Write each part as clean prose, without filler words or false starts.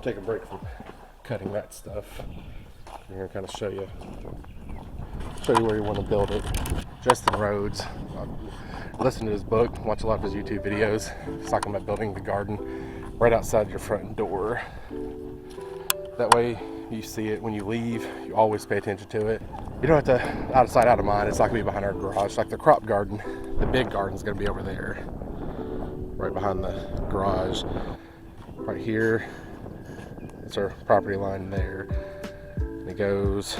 Take a break from cutting that stuff. I'm gonna kind of show you where you want to build it. Justin Rhodes, listen to his book, watch a lot of his YouTube videos. He's talking about building the garden right outside your front door. That way you see it when you leave. You always pay attention to it. You don't have to out of sight, out of mind. It's not gonna be behind our garage. Like the crop garden, the big garden's gonna be over there, right behind the garage. Right here. It's our property line there. It goes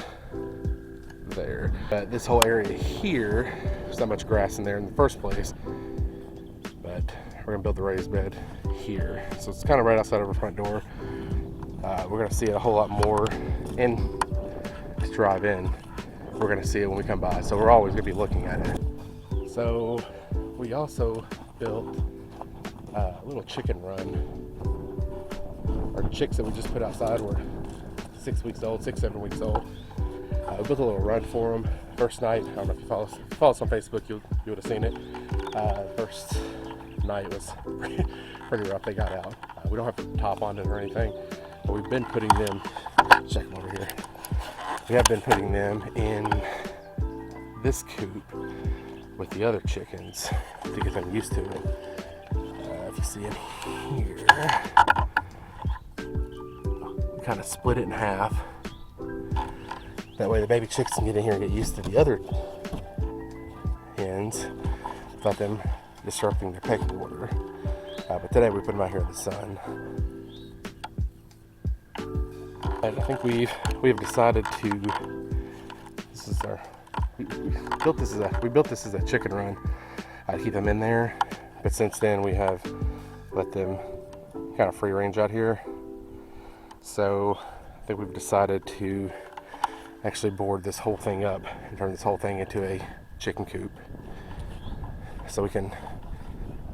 there. But this whole area here, there's not much grass in there in the first place. But we're gonna build the raised bed here. So it's kind of right outside of our front door. We're gonna see it a whole lot more in to drive in. We're gonna see it when we come by. So we're always gonna be looking at it. So we also built a little chicken run. Our chicks that we just put outside were 6 weeks old, 6, 7 weeks old. We built a little run for them. First night, I don't know if you follow us on Facebook, you would have seen it. First night was pretty rough. They got out. We don't have to top on it or anything, but we've been putting them, check them over here. We have been putting them in this coop with the other chickens to get them used to it. If you see in here, kind of split it in half. That way the baby chicks can get in here and get used to the other hens without them disrupting their pecking order. But today we put them out here in the sun. And I think we've decided to. This is our. We built this as a chicken run. I'd keep them in there, but since then we have let them kind of free range out here. So I think we've decided to actually board this whole thing up and turn this whole thing into a chicken coop, so we can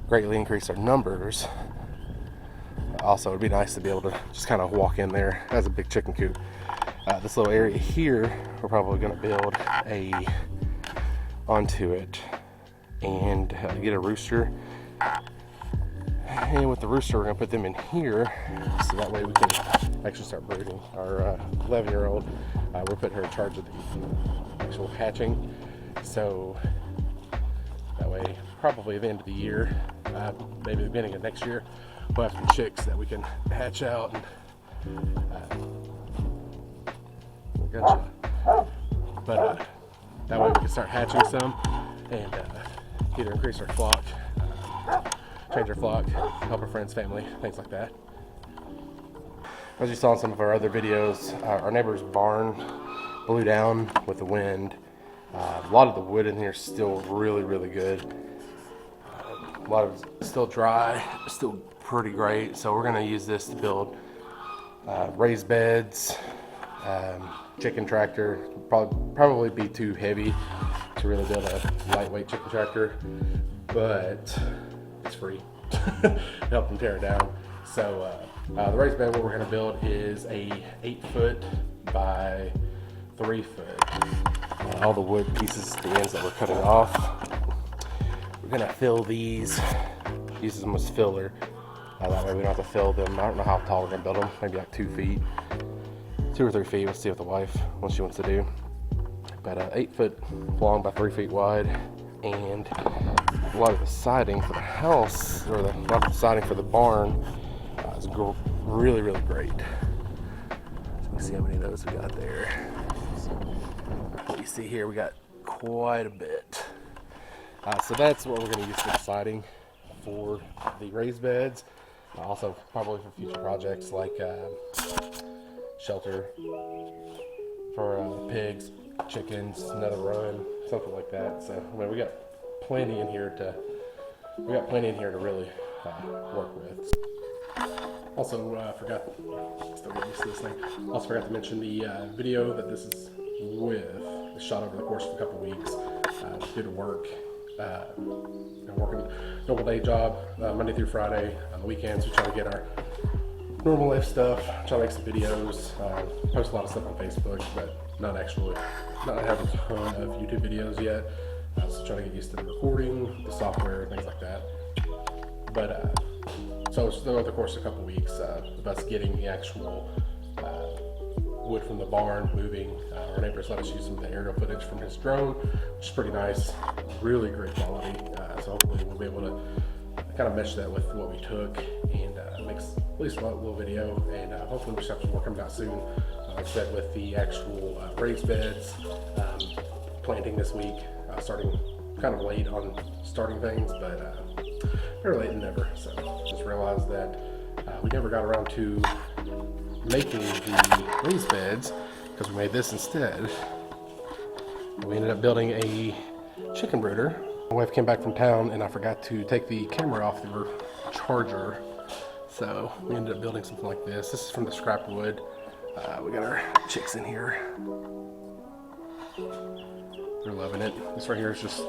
greatly increase our numbers. Also, it'd be nice to be able to just kind of walk in there as a big chicken coop. This little area here, we're probably going to build onto it and get a rooster. And with the rooster, we're going to put them in here, so that way we can actually start brooding. Our 11-year-old, we're putting her in charge of the actual hatching. So that way, probably at the end of the year, maybe the beginning of next year, we'll have some chicks that we can hatch out and gotcha. But that way we can start hatching some and either increase our flock, change our flock, help our friends, family, things like that. As you saw in some of our other videos, our neighbor's barn blew down with the wind. A lot of the wood in here is still really good. A lot of it's still dry, still pretty great. So we're gonna use this to build raised beds, chicken tractor. Probably be too heavy to really build a lightweight chicken tractor, but it's free to help them tear it down. So the raised bed, what we're gonna build is a 8-foot by 3-foot. All the wood pieces, the ends that we're cutting off, we're gonna fill these, use them as filler. That way we don't have to fill them. I don't know how tall we're gonna build them, maybe like 2 feet, 2 or 3 feet. We'll see what the wife, what she wants to do. But 8 foot long by 3 feet wide, and a lot of the siding for the house, or a lot of the siding for the barn is really great. So you see how many of those we got there. So what you see here, we got quite a bit. So that's what we're going to use for the siding for the raised beds. Also probably for future projects like shelter for pigs, chickens, another run, something like that. So I mean, we got plenty in here to really work with. Also forgot to mention the video that this is with. It's shot over the course of a couple weeks due to work. Working normal day job, Monday through Friday. On the weekends we try to get our normal life stuff, try to make some videos, post a lot of stuff on Facebook, but not have a ton of YouTube videos yet. So trying to get used to the recording, the software, things like that. But so over the course of a couple weeks of us getting the actual wood from the barn moving. Our neighbors let us use some of the aerial footage from his drone, which is pretty nice, really great quality. So hopefully we'll be able to kind of mesh that with what we took and make at least a little video. And hopefully we should have some more coming out soon. Like I said, with the actual raised beds, planting this week, starting kind of late on starting things, but better late than never. So just realized that we never got around to making the raised beds because we made this instead. We ended up building a chicken brooder. My wife came back from town and I forgot to take the camera off the charger, so we ended up building something like this. This is from the scrap wood. We got our chicks in here. They're loving it. This right here is just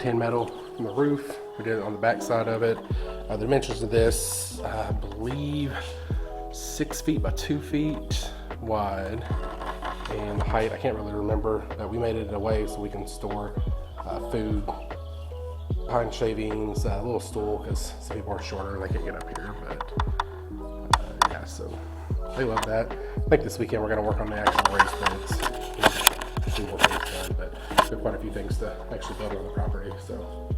tin metal from the roof. We did it on the back side of it. The dimensions of this, I believe 6 feet by 2 feet wide, and the height I can't really remember. We made it in a way so we can store food, pine shavings, a little stool because some people are shorter and they can't get up here. But yeah, so they love that. I think this weekend we're going to work on the actual raised beds. See more things done, but we have quite a few things to actually build on the property. So